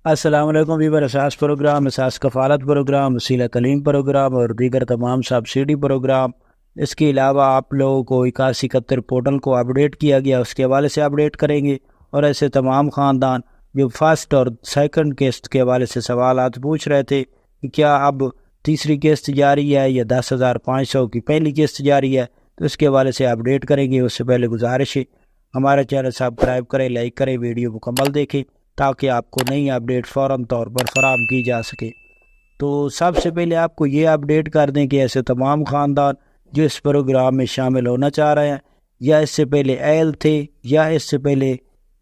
السلام علیکم ویور، اساس پروگرام، اساس کفالت پروگرام، وسیلہ کلیم پروگرام اور دیگر تمام سبسڈی پروگرام، اس کے علاوہ آپ لوگوں کو 8171 پورٹل کو اپڈیٹ کیا گیا، اس کے حوالے سے اپڈیٹ کریں گے۔ اور ایسے تمام خاندان جو فرسٹ اور سیکنڈ قسط کے حوالے سے سوالات پوچھ رہے تھے کہ کیا اب تیسری قسط جاری ہے یا 10,500 کی پہلی قسط جاری ہے، تو اس کے حوالے سے اپڈیٹ کریں گے۔ اس سے پہلے گزارش ہے ہمارا چینل سبسکرائب کریں، لائک کریں، ویڈیو مکمل دیکھیں تاکہ آپ کو نئی اپڈیٹ فوراً طور پر فراہم کی جا سکے۔ تو سب سے پہلے آپ کو یہ اپڈیٹ کر دیں کہ ایسے تمام خاندان جو اس پروگرام میں شامل ہونا چاہ رہے ہیں یا اس سے پہلے اہل تھے یا اس سے پہلے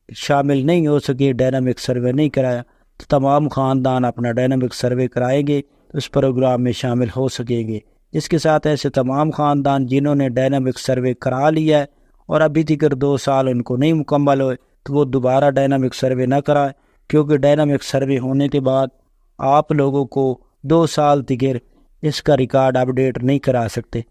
شامل نہیں ہو سکے، ڈائنامک سروے نہیں کرایا، تو تمام خاندان اپنا ڈائنامک سروے کرائیں گے تو اس پروگرام میں شامل ہو سکیں گے۔ اس کے ساتھ ایسے تمام خاندان جنہوں نے ڈائنامک سروے کرا لیا ہے اور ابھی تک 2 سال ان کو نہیں مکمل ہوئے تو وہ دوبارہ ڈائنامک سروے نہ کرائیں، کیونکہ ڈائنامک سروے ہونے کے بعد آپ لوگوں کو 2 سال تک اس کا ریکارڈ اپڈیٹ نہیں کرا سکتے۔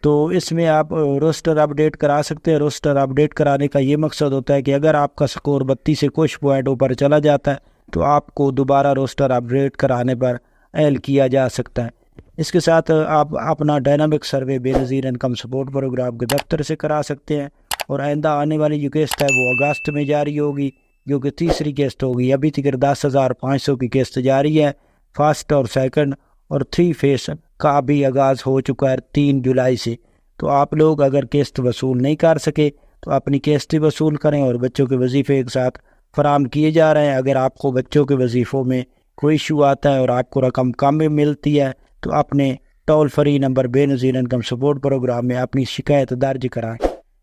تو اس میں آپ روسٹر اپڈیٹ کرا سکتے ہیں۔ روسٹر اپڈیٹ کرانے کا یہ مقصد ہوتا ہے کہ اگر آپ کا سکور 32 سے کچھ پوائنٹ اوپر چلا جاتا ہے تو آپ کو دوبارہ روسٹر اپڈیٹ کرانے پر اہل کیا جا سکتا ہے۔ اس کے ساتھ آپ اپنا ڈائنامک سروے بے نظیر انکم سپورٹ پروگرام کے دفتر سے کرا سکتے ہیں، اور آئندہ آنے والی جو قسط ہے وہ اگست میں جاری ہوگی، جو کہ تیسری قسط ہوگی۔ ابھی تک 10,500 کی قسط جاری ہے۔ فرسٹ اور سیکنڈ اور 3 فیس کا بھی آغاز ہو چکا ہے 3 جولائی سے۔ تو آپ لوگ اگر قسط وصول نہیں کر سکے تو اپنی قسط وصول کریں، اور بچوں کے وظیفے ایک ساتھ فراہم کیے جا رہے ہیں۔ اگر آپ کو بچوں کے وظیفوں میں کوئی ایشو آتا ہے اور آپ کو رقم کم ملتی ہے تو اپنے ٹول فری نمبر بے نظیر انکم سپورٹ پروگرام میں اپنی شکایت درج کرائیں۔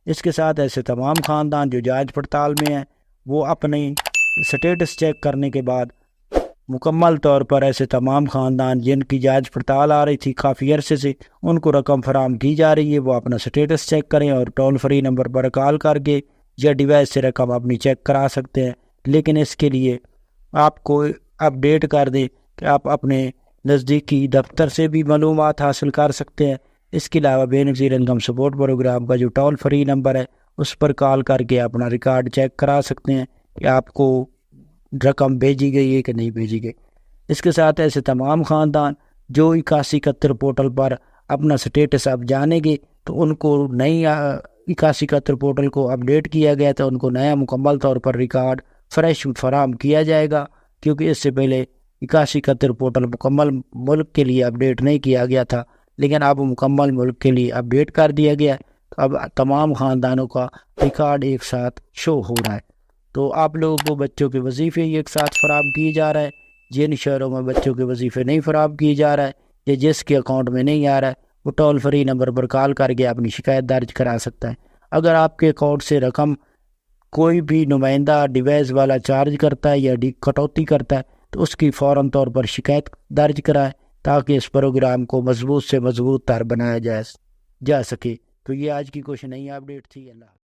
اس کے ساتھ ایسے تمام خاندان جو جانچ پڑتال میں ہیں وہ اپنی سٹیٹس چیک کرنے کے بعد مکمل طور پر ایسے تمام خاندان جن کی جانچ پڑتال آ رہی تھی کافی عرصے سے، ان کو رقم فراہم کی جا رہی ہے، وہ اپنا سٹیٹس چیک کریں اور ٹول فری نمبر پر کال کر کے یا ڈیوائس سے رقم اپنی چیک کرا سکتے ہیں۔ لیکن اس کے لیے آپ کو اپڈیٹ کر دیں کہ آپ اپنے نزدیکی دفتر سے بھی معلومات حاصل کر سکتے ہیں۔ اس کے علاوہ بے نظیر انکم سپورٹ پروگرام کا جو ٹول فری نمبر ہے اس پر کال کر کے اپنا ریکارڈ چیک کرا سکتے ہیں کہ آپ کو رقم بھیجی گئی ہے کہ نہیں بھیجی گئی۔ اس کے ساتھ ایسے تمام خاندان جو 8171 پورٹل پر اپنا سٹیٹس اب جانیں گے تو ان کو نئی 8171 پورٹل کو اپڈیٹ کیا گیا تو ان کو نیا مکمل طور پر ریکارڈ فریش فراہم کیا جائے گا، کیونکہ اس سے پہلے 8171 پورٹل مکمل ملک کے لیے اپڈیٹ نہیں کیا گیا تھا، لیکن اب مکمل ملک کے لیے اپڈیٹ کر دیا گیا ہے۔ تو اب تمام خاندانوں کا ریکارڈ ایک ساتھ شو ہو رہا ہے۔ تو آپ لوگوں کو بچوں کے وظیفے ایک ساتھ فراہم کیے جا رہے ہیں۔ جن شہروں میں بچوں کے وظیفے نہیں فراہم کیے جا رہا ہے یا جس کے اکاؤنٹ میں نہیں آ رہا ہے وہ ٹول فری نمبر پر کال کر کے اپنی شکایت درج کرا سکتا ہے۔ اگر آپ کے اکاؤنٹ سے رقم کوئی بھی نمائندہ ڈیوائس والا چارج کرتا ہے یا کٹوتی کرتا ہے تو اس کی فوراً طور پر شکایت درج کرائے تاکہ اس پروگرام کو مضبوط سے مضبوط تر بنایا جا سکے۔ تو یہ آج کی کچھ نئی اپڈیٹ تھی۔ اللہ